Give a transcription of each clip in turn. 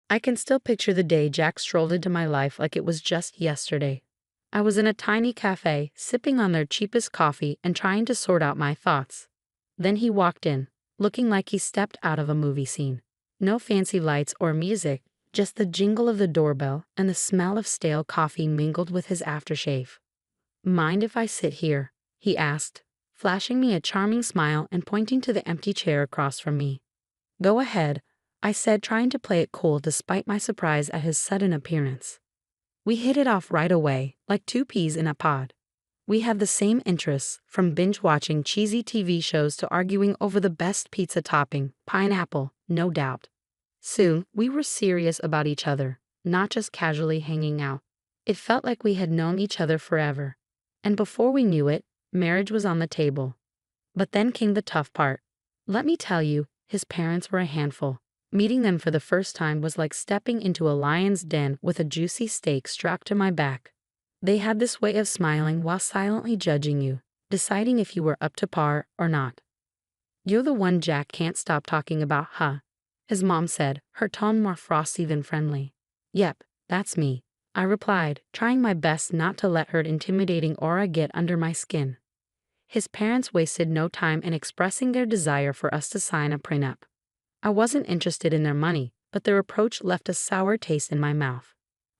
I can still picture the day Jack strolled into my life like it was just yesterday. I was in a tiny cafe, sipping on their cheapest coffee and trying to sort out my thoughts. Then he walked in, looking like he stepped out of a movie scene. No fancy lights or music, just the jingle of the doorbell and the smell of stale coffee mingled with his aftershave. "Mind if I sit here?" he asked, flashing me a charming smile and pointing to the empty chair across from me. "Go ahead," I said, trying to play it cool despite my surprise at his sudden appearance. We hit it off right away, like two peas in a pod. We had the same interests, from binge-watching cheesy TV shows to arguing over the best pizza topping, pineapple, no doubt. Soon, we were serious about each other, not just casually hanging out. It felt like we had known each other forever. And before we knew it, marriage was on the table. But then came the tough part. Let me tell you, his parents were a handful. Meeting them for the first time was like stepping into a lion's den with a juicy steak strapped to my back. They had this way of smiling while silently judging you, deciding if you were up to par or not. "You're the one Jack can't stop talking about, huh?" his mom said, her tone more frosty than friendly. "Yep, that's me," I replied, trying my best not to let her intimidating aura get under my skin. His parents wasted no time in expressing their desire for us to sign a prenup. I wasn't interested in their money, but their approach left a sour taste in my mouth.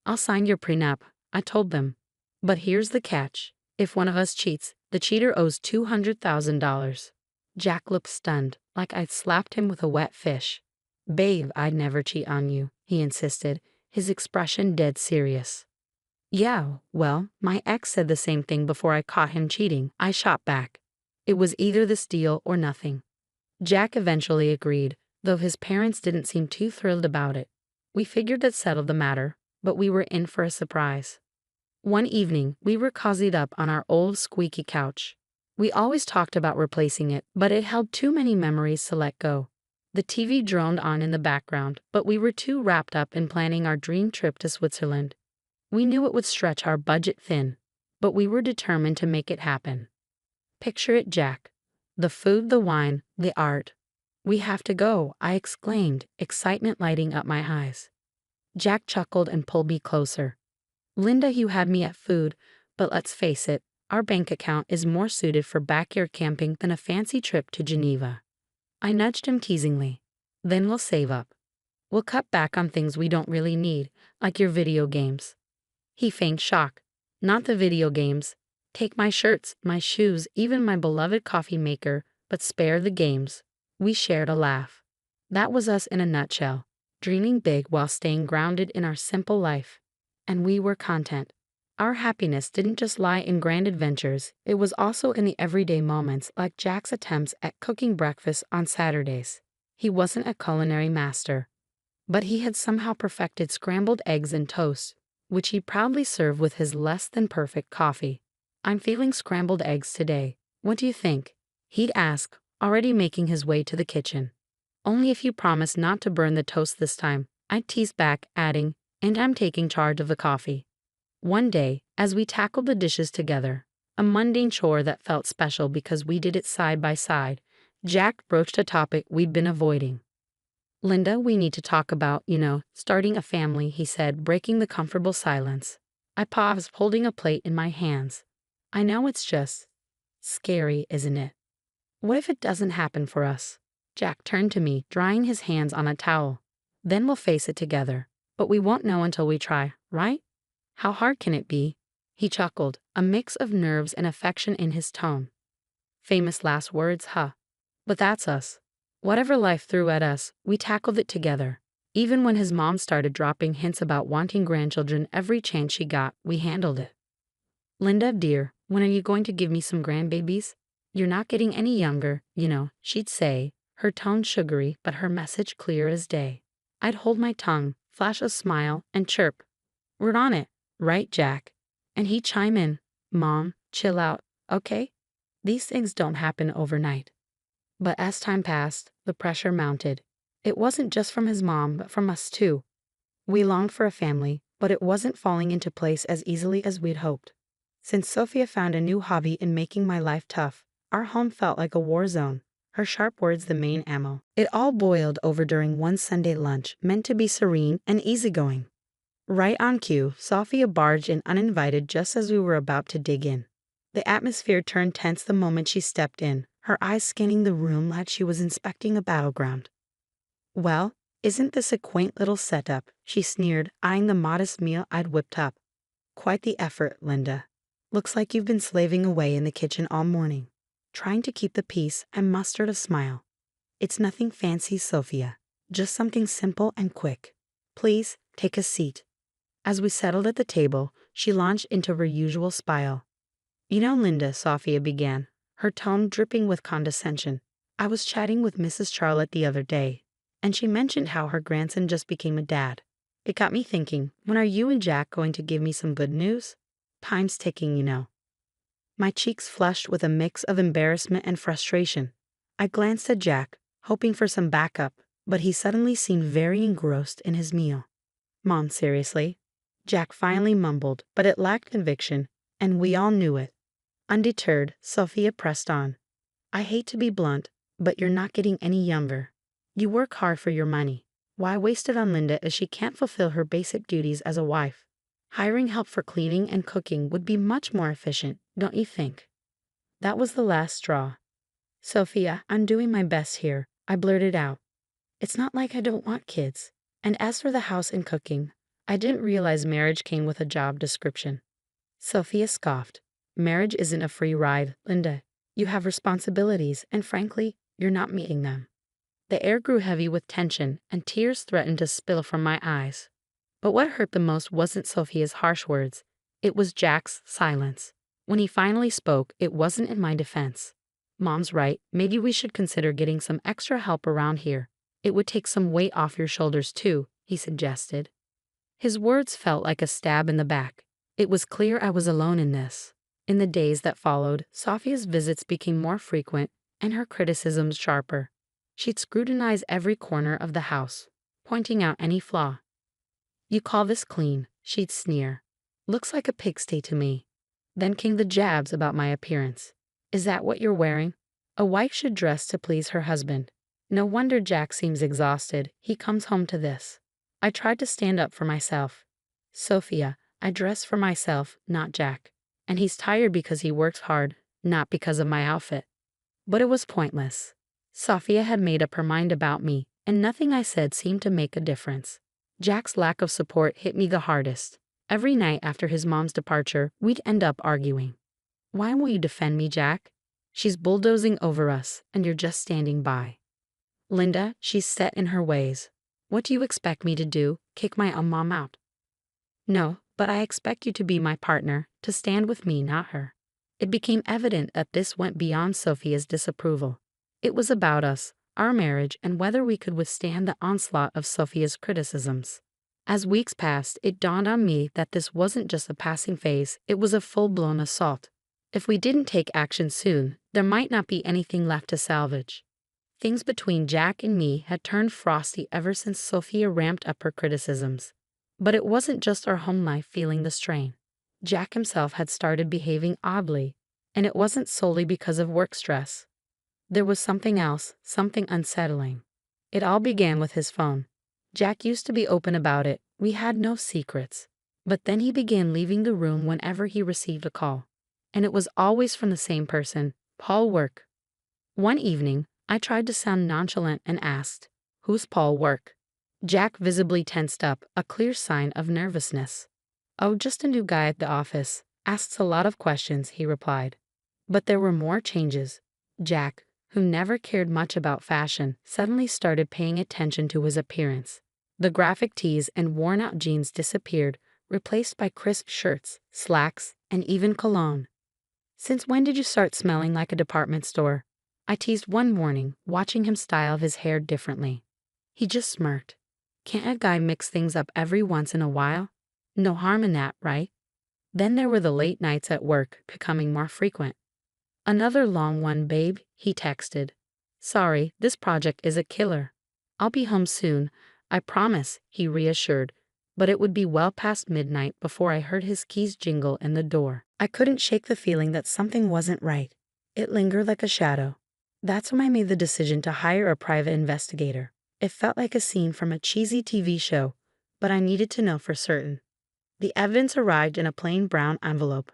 "I'll sign your prenup," I told them. "But here's the catch. If one of us cheats, the cheater owes $200,000. Jack looked stunned, like I'd slapped him with a wet fish. "Babe, I'd never cheat on you," he insisted, his expression dead serious. "Yeah, well, my ex said the same thing before I caught him cheating," I shot back. It was either this deal or nothing. Jack eventually agreed, though his parents didn't seem too thrilled about it. We figured that settled the matter, but we were in for a surprise. One evening, we were cozied up on our old squeaky couch. We always talked about replacing it, but it held too many memories to let go. The TV droned on in the background, but we were too wrapped up in planning our dream trip to Switzerland. We knew it would stretch our budget thin, but we were determined to make it happen. "Picture it, Jack. The food, the wine, the art. We have to go," I exclaimed, excitement lighting up my eyes. Jack chuckled and pulled me closer. "Linda, you had me at food, but let's face it, our bank account is more suited for backyard camping than a fancy trip to Geneva." I nudged him teasingly. "Then we'll save up. We'll cut back on things we don't really need, like your video games." He feigned shock. "Not the video games. Take my shirts, my shoes, even my beloved coffee maker, but spare the games." We shared a laugh. That was us in a nutshell, dreaming big while staying grounded in our simple life. And we were content. Our happiness didn't just lie in grand adventures, it was also in the everyday moments, like Jack's attempts at cooking breakfast on Saturdays. He wasn't a culinary master, but he had somehow perfected scrambled eggs and toast, which he proudly served with his less-than-perfect coffee. "I'm feeling scrambled eggs today. What do you think?" he'd ask, already making his way to the kitchen. "Only if you promise not to burn the toast this time," I'd tease back, adding, "and I'm taking charge of the coffee." One day, as we tackled the dishes together, a mundane chore that felt special because we did it side by side, Jack broached a topic we'd been avoiding. "Linda, we need to talk about, starting a family," he said, breaking the comfortable silence. I paused, holding a plate in my hands. "I know it's just scary, isn't it? What if it doesn't happen for us?" Jack turned to me, drying his hands on a towel. "Then we'll face it together. But we won't know until we try, right? How hard can it be?" He chuckled, a mix of nerves and affection in his tone. Famous last words, huh? But that's us. Whatever life threw at us, we tackled it together. Even when his mom started dropping hints about wanting grandchildren every chance she got, we handled it. "Linda, dear, when are you going to give me some grandbabies? You're not getting any younger, she'd say, her tone sugary but her message clear as day. I'd hold my tongue, flash a smile, and chirp, "We're on it, right, Jack?" And he'd chime in, "Mom, chill out, okay? These things don't happen overnight." But as time passed, the pressure mounted. It wasn't just from his mom, but from us too. We longed for a family, but it wasn't falling into place as easily as we'd hoped. Since Sophia found a new hobby in making my life tough, our home felt like a war zone. her sharp words the main ammo. It all boiled over during one Sunday lunch meant to be serene and easygoing. Right on cue, Sophia barged in uninvited just as we were about to dig in. The atmosphere turned tense the moment she stepped in, her eyes scanning the room like she was inspecting a battleground. "Well, isn't this a quaint little setup?" she sneered, eyeing the modest meal I'd whipped up. "Quite the effort, Linda. Looks like you've been slaving away in the kitchen all morning, trying to keep the peace and mustered a smile. It's nothing fancy, Sophia. Just something simple and quick. Please, take a seat." As we settled at the table, she launched into her usual spiel. "You know, Linda," Sophia began, her tone dripping with condescension, "I was chatting with Mrs. Charlotte the other day, and she mentioned how her grandson just became a dad. It got me thinking, when are you and Jack going to give me some good news? Time's ticking, you know." My cheeks flushed with a mix of embarrassment and frustration. I glanced at Jack, hoping for some backup, but he suddenly seemed very engrossed in his meal. "Mom, seriously?" Jack finally mumbled, but it lacked conviction, and we all knew it. Undeterred, Sophia pressed on. "I hate to be blunt, but you're not getting any younger. You work hard for your money. Why waste it on Linda if she can't fulfill her basic duties as a wife? Hiring help for cleaning and cooking would be much more efficient, don't you think?" That was the last straw. "Sophia, I'm doing my best here," I blurted out. "It's not like I don't want kids. And as for the house and cooking, I didn't realize marriage came with a job description." Sophia scoffed. "Marriage isn't a free ride, Linda. You have responsibilities, and frankly, you're not meeting them." The air grew heavy with tension, and tears threatened to spill from my eyes. But what hurt the most wasn't Sophia's harsh words. It was Jack's silence. When he finally spoke, it wasn't in my defense. "Mom's right, maybe we should consider getting some extra help around here. It would take some weight off your shoulders too," he suggested. His words felt like a stab in the back. It was clear I was alone in this. In the days that followed, Sophia's visits became more frequent and her criticisms sharper. She'd scrutinize every corner of the house, pointing out any flaw. "You call this clean?" she'd sneer. "Looks like a pigsty to me." Then came the jabs about my appearance. "Is that what you're wearing? A wife should dress to please her husband. No wonder Jack seems exhausted. He comes home to this." I tried to stand up for myself. "Sophia, I dress for myself, not Jack. And he's tired because he works hard, not because of my outfit." But it was pointless. Sophia had made up her mind about me, and nothing I said seemed to make a difference. Jack's lack of support hit me the hardest. Every night after his mom's departure, we'd end up arguing. "Why won't you defend me, Jack? She's bulldozing over us, and you're just standing by." "Linda, she's set in her ways. What do you expect me to do? Kick my own mom out?" "No, but I expect you to be my partner, to stand with me, not her." It became evident that this went beyond Sophia's disapproval. It was about us, our marriage, and whether we could withstand the onslaught of Sophia's criticisms. As weeks passed, it dawned on me that this wasn't just a passing phase, it was a full-blown assault. If we didn't take action soon, there might not be anything left to salvage. Things between Jack and me had turned frosty ever since Sophia ramped up her criticisms. But it wasn't just our home life feeling the strain. Jack himself had started behaving oddly, and it wasn't solely because of work stress. There was something else, something unsettling. It all began with his phone. Jack used to be open about it, we had no secrets. But then he began leaving the room whenever he received a call. And it was always from the same person, Paul Work. One evening, I tried to sound nonchalant and asked, "Who's Paul Work?" Jack visibly tensed up, a clear sign of nervousness. "Oh, just a new guy at the office. Asks a lot of questions," he replied. But there were more changes. Jack, who never cared much about fashion, suddenly started paying attention to his appearance. The graphic tees and worn-out jeans disappeared, replaced by crisp shirts, slacks, and even cologne. "Since when did you start smelling like a department store?" I teased one morning, watching him style his hair differently. He just smirked. "Can't a guy mix things up every once in a while? No harm in that, right?" Then there were the late nights at work, becoming more frequent. "Another long one, babe," he texted. "Sorry, this project is a killer. I'll be home soon, I promise," he reassured, but it would be well past midnight before I heard his keys jingle in the door. I couldn't shake the feeling that something wasn't right. It lingered like a shadow. That's when I made the decision to hire a private investigator. It felt like a scene from a cheesy TV show, but I needed to know for certain. The evidence arrived in a plain brown envelope.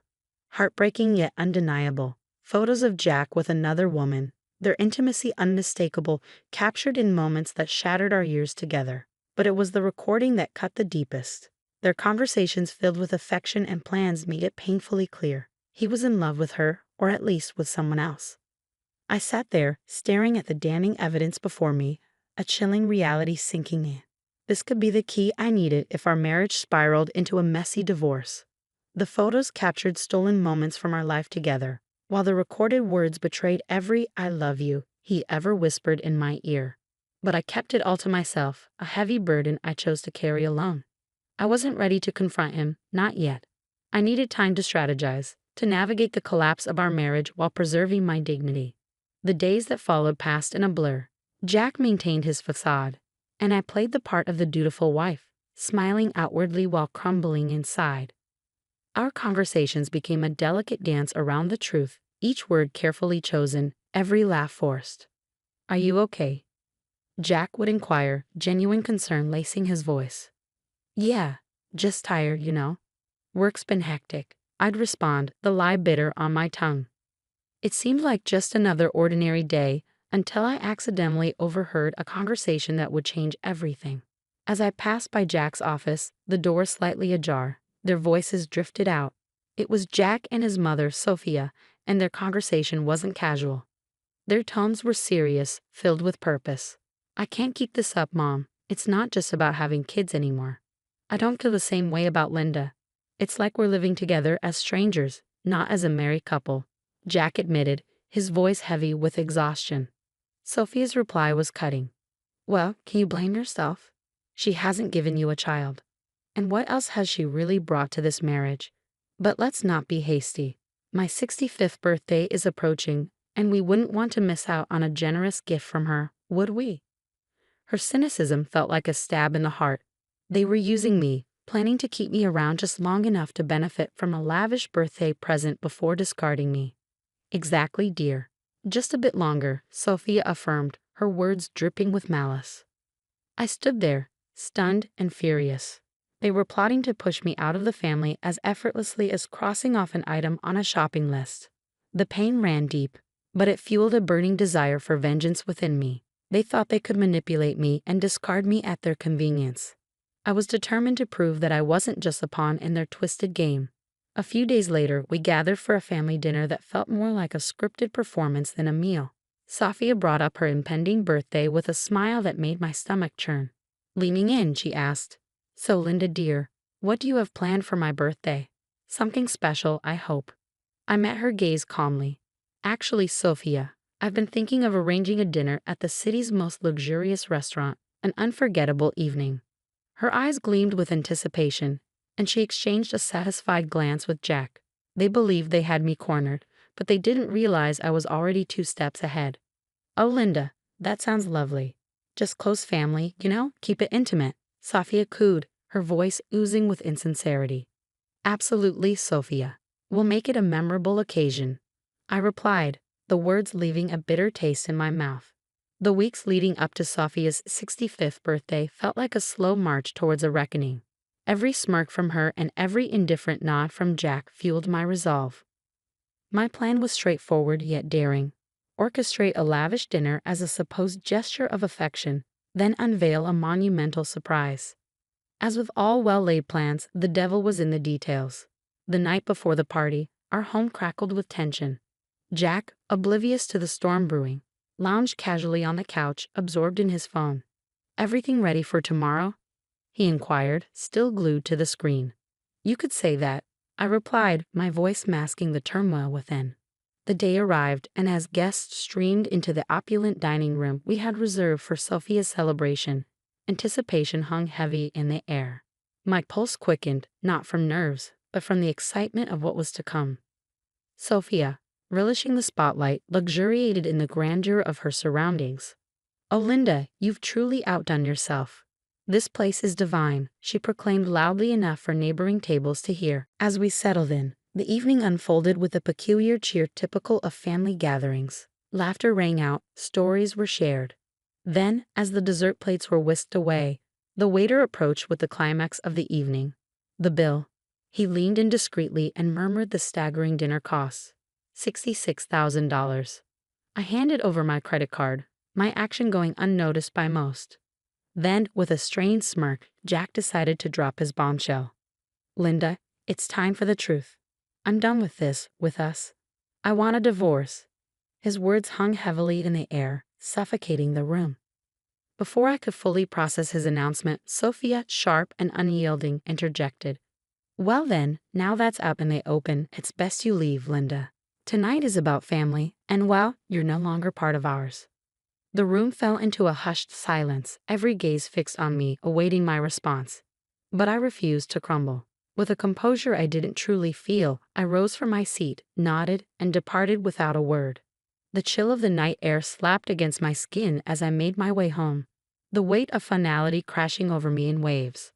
Heartbreaking yet undeniable. Photos of Jack with another woman, their intimacy unmistakable, captured in moments that shattered our years together. But it was the recording that cut the deepest. Their conversations filled with affection and plans made it painfully clear. He was in love with her, or at least with someone else. I sat there, staring at the damning evidence before me, a chilling reality sinking in. This could be the key I needed if our marriage spiraled into a messy divorce. The photos captured stolen moments from our life together, while the recorded words betrayed every "I love you" he ever whispered in my ear. But I kept it all to myself, a heavy burden I chose to carry alone. I wasn't ready to confront him, not yet. I needed time to strategize, to navigate the collapse of our marriage while preserving my dignity. The days that followed passed in a blur. Jack maintained his facade, and I played the part of the dutiful wife, smiling outwardly while crumbling inside. Our conversations became a delicate dance around the truth, each word carefully chosen, every laugh forced. "Are you okay?" Jack would inquire, genuine concern lacing his voice. "Yeah, just tired, you know. Work's been hectic," I'd respond, the lie bitter on my tongue. It seemed like just another ordinary day until I accidentally overheard a conversation that would change everything. As I passed by Jack's office, the door slightly ajar, their voices drifted out. It was Jack and his mother, Sophia, and their conversation wasn't casual. Their tones were serious, filled with purpose. "I can't keep this up, Mom. It's not just about having kids anymore. I don't feel the same way about Linda. It's like we're living together as strangers, not as a married couple," Jack admitted, his voice heavy with exhaustion. Sophia's reply was cutting. "Well, can you blame yourself? She hasn't given you a child. And what else has she really brought to this marriage? But let's not be hasty. My 65th birthday is approaching, and we wouldn't want to miss out on a generous gift from her, would we?" Her cynicism felt like a stab in the heart. They were using me, planning to keep me around just long enough to benefit from a lavish birthday present before discarding me. "Exactly, dear. Just a bit longer," Sophia affirmed, her words dripping with malice. I stood there, stunned and furious. They were plotting to push me out of the family as effortlessly as crossing off an item on a shopping list. The pain ran deep, but it fueled a burning desire for vengeance within me. They thought they could manipulate me and discard me at their convenience. I was determined to prove that I wasn't just a pawn in their twisted game. A few days later, we gathered for a family dinner that felt more like a scripted performance than a meal. Sophia brought up her impending birthday with a smile that made my stomach churn. Leaning in, she asked, "So, Linda dear, what do you have planned for my birthday? Something special, I hope." I met her gaze calmly. "Actually, Sophia, I've been thinking of arranging a dinner at the city's most luxurious restaurant, an unforgettable evening." Her eyes gleamed with anticipation, and she exchanged a satisfied glance with Jack. They believed they had me cornered, but they didn't realize I was already 2 steps ahead. "Oh, Linda, that sounds lovely. Just close family, you know, keep it intimate," Sophia cooed, her voice oozing with insincerity. "Absolutely, Sophia. We'll make it a memorable occasion," I replied, the words leaving a bitter taste in my mouth. The weeks leading up to Sophia's 65th birthday felt like a slow march towards a reckoning. Every smirk from her and every indifferent nod from Jack fueled my resolve. My plan was straightforward yet daring. Orchestrate a lavish dinner as a supposed gesture of affection, then unveil a monumental surprise. As with all well-laid plans, the devil was in the details. The night before the party, our home crackled with tension. Jack, oblivious to the storm brewing, lounged casually on the couch, absorbed in his phone. "Everything ready for tomorrow?" he inquired, still glued to the screen. "You could say that," I replied, my voice masking the turmoil within. The day arrived, and as guests streamed into the opulent dining room we had reserved for Sophia's celebration, anticipation hung heavy in the air. My pulse quickened, not from nerves, but from the excitement of what was to come. Sophia, relishing the spotlight, luxuriated in the grandeur of her surroundings. "Oh, Linda, you've truly outdone yourself. This place is divine," she proclaimed loudly enough for neighboring tables to hear. As we settled in, the evening unfolded with a peculiar cheer typical of family gatherings. Laughter rang out, stories were shared. Then, as the dessert plates were whisked away, the waiter approached with the climax of the evening. The bill. He leaned in discreetly and murmured the staggering dinner costs. $66,000. I handed over my credit card, my action going unnoticed by most. Then, with a strained smirk, Jack decided to drop his bombshell. Linda, it's time for the truth. I'm done with this, with us. I want a divorce. His words hung heavily in the air, suffocating the room. Before I could fully process his announcement, Sophia, sharp and unyielding, interjected. Well then, now that's out in the open, it's best you leave, Linda. Tonight is about family, and well, you're no longer part of ours. The room fell into a hushed silence, every gaze fixed on me, awaiting my response. But I refused to crumble. With a composure I didn't truly feel, I rose from my seat, nodded, and departed without a word. The chill of the night air slapped against my skin as I made my way home, the weight of finality crashing over me in waves.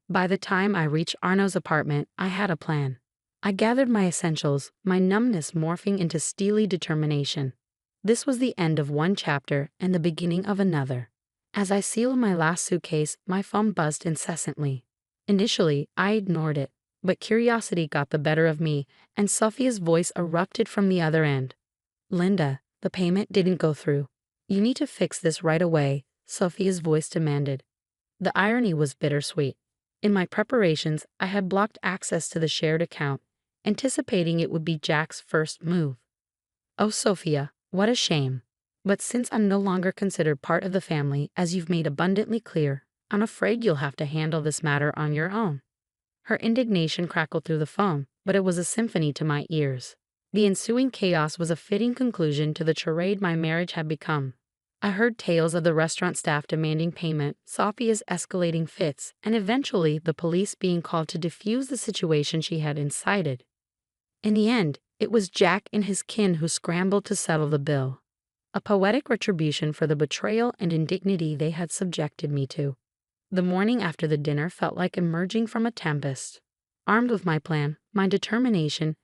By the time I reached Arno's apartment, I had a plan. I gathered my essentials, my numbness morphing into steely determination. This was the end of one chapter and the beginning of another. As I sealed my last suitcase, my phone buzzed incessantly. Initially, I ignored it, but curiosity got the better of me, and Sophia's voice erupted from the other end. Linda, the payment didn't go through. You need to fix this right away, Sophia's voice demanded. The irony was bittersweet. In my preparations, I had blocked access to the shared account, anticipating it would be Jack's first move. Oh, Sophia, what a shame. But since I'm no longer considered part of the family, as you've made abundantly clear, I'm afraid you'll have to handle this matter on your own. Her indignation crackled through the phone, but it was a symphony to my ears. The ensuing chaos was a fitting conclusion to the charade my marriage had become. I heard tales of the restaurant staff demanding payment, Sophia's escalating fits, and eventually the police being called to defuse the situation she had incited. In the end, it was Jack and his kin who scrambled to settle the bill. A poetic retribution for the betrayal and indignity they had subjected me to. The morning after the dinner felt like emerging from a tempest. Armed with my plan, my determination,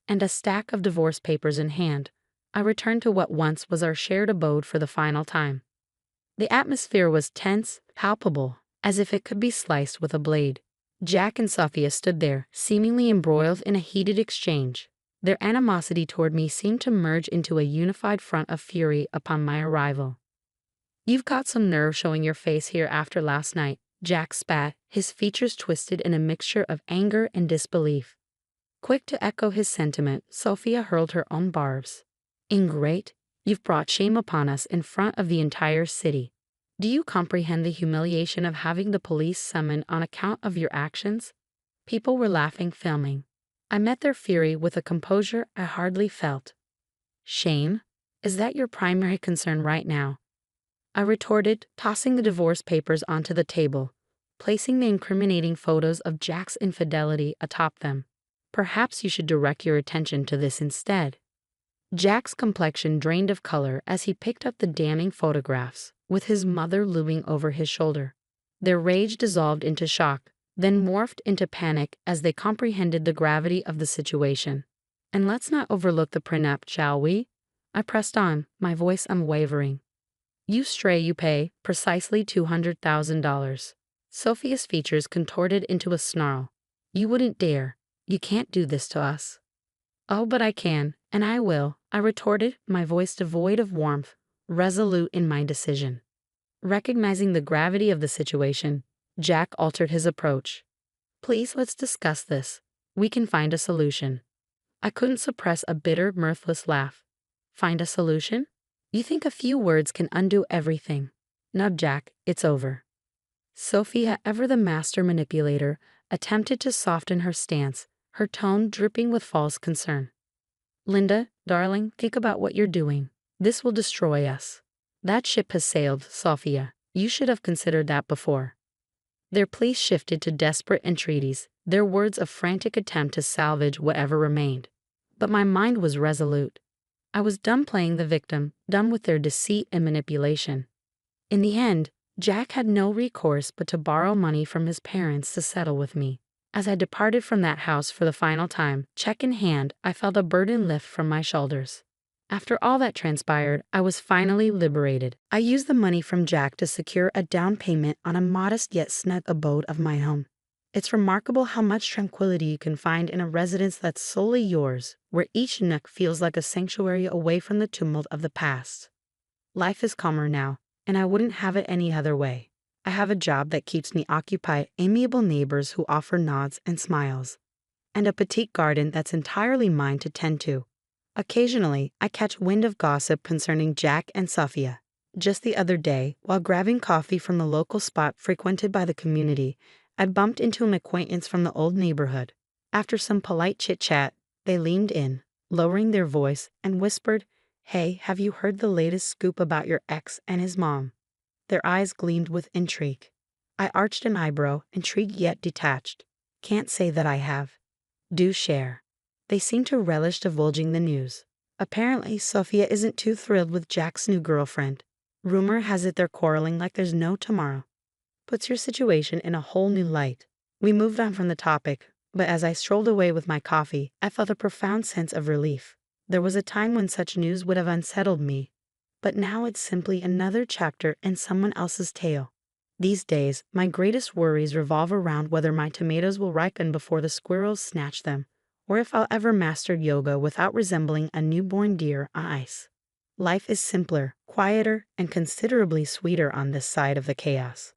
and a stack of divorce papers in hand, I returned to what once was our shared abode for the final time. The atmosphere was tense, palpable, as if it could be sliced with a blade. Jack and Sophia stood there, seemingly embroiled in a heated exchange. Their animosity toward me seemed to merge into a unified front of fury upon my arrival. You've got some nerve showing your face here after last night, Jack spat, his features twisted in a mixture of anger and disbelief. Quick to echo his sentiment, Sophia hurled her own barbs. Ingrate, you've brought shame upon us in front of the entire city. Do you comprehend the humiliation of having the police summoned on account of your actions? People were laughing, filming. I met their fury with a composure I hardly felt. Shame? Is that your primary concern right now? I retorted, tossing the divorce papers onto the table, placing the incriminating photos of Jack's infidelity atop them. Perhaps you should direct your attention to this instead. Jack's complexion drained of color as he picked up the damning photographs, with his mother looming over his shoulder. Their rage dissolved into shock, then morphed into panic as they comprehended the gravity of the situation. And let's not overlook the prenup, shall we? I pressed on, my voice unwavering. You stray, you pay, precisely $200,000. Sophia's features contorted into a snarl. You wouldn't dare. You can't do this to us. Oh, but I can, and I will, I retorted, my voice devoid of warmth, resolute in my decision. Recognizing the gravity of the situation, Jack altered his approach. Please, let's discuss this. We can find a solution. I couldn't suppress a bitter, mirthless laugh. Find a solution? You think a few words can undo everything? No, Jack, it's over. Sophia, ever the master manipulator, attempted to soften her stance, her tone dripping with false concern. Linda, darling, think about what you're doing. This will destroy us. That ship has sailed, Sophia. You should have considered that before. Their pleas shifted to desperate entreaties, their words a frantic attempt to salvage whatever remained. But my mind was resolute. I was done playing the victim, done with their deceit and manipulation. In the end, Jack had no recourse but to borrow money from his parents to settle with me. As I departed from that house for the final time, check in hand, I felt a burden lift from my shoulders. After all that transpired, I was finally liberated. I used the money from Jack to secure a down payment on a modest yet snug abode of my own. It's remarkable how much tranquility you can find in a residence that's solely yours, where each nook feels like a sanctuary away from the tumult of the past. Life is calmer now, and I wouldn't have it any other way. I have a job that keeps me occupied, amiable neighbors who offer nods and smiles, and a petite garden that's entirely mine to tend to. Occasionally, I catch wind of gossip concerning Jack and Sophia. Just the other day, while grabbing coffee from the local spot frequented by the community, I bumped into an acquaintance from the old neighborhood. After some polite chit-chat, they leaned in, lowering their voice, and whispered, "Hey, have you heard the latest scoop about your ex and his mom?" Their eyes gleamed with intrigue. I arched an eyebrow, intrigued yet detached. "Can't say that I have." "Do share." They seemed to relish divulging the news. Apparently, Sophia isn't too thrilled with Jack's new girlfriend. Rumor has it they're quarreling like there's no tomorrow. Puts your situation in a whole new light. We moved on from the topic, but as I strolled away with my coffee, I felt a profound sense of relief. There was a time when such news would have unsettled me, but now it's simply another chapter in someone else's tale. These days, my greatest worries revolve around whether my tomatoes will ripen before the squirrels snatch them, or if I'll ever master yoga without resembling a newborn deer on ice. Life is simpler, quieter, and considerably sweeter on this side of the chaos.